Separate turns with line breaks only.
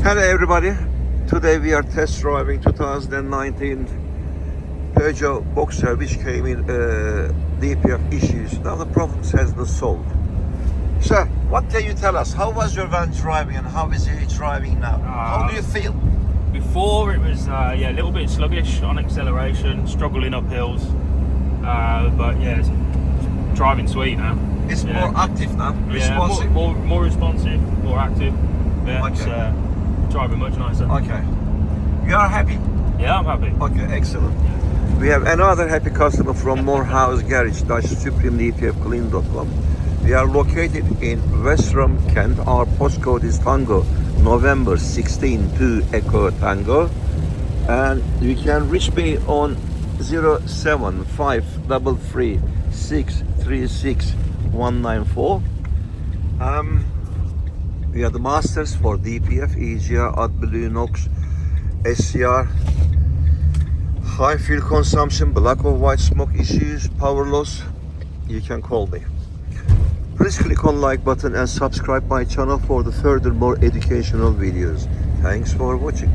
Hello everybody, today we are test driving 2019 Peugeot Boxer which came in DPF issues. Now the problems has been solved. Sir, what can you tell us? How was your van driving and how is it driving now? How do you feel?
Before it was a little bit sluggish on acceleration, struggling up hills, but yeah, it's driving sweet now.
It's more active now, responsive?
Yeah, more responsive, more active. Yeah,
okay.
It's driving much nicer.
Okay. You are happy?
Yeah, I'm happy.
Okay, excellent. We have another happy customer from Moorhouse Garage Ltd. We are located in Westerham, Kent. Our postcode is Tango, November 16 to Echo Tango. And you can reach me on 07533 636 194. We are the masters for DPF, EGR, Adblue, NOx, SCR, high fuel consumption, black or white smoke issues, power loss. You can call me. Please click on like button and subscribe my channel for the further more educational videos. Thanks for watching.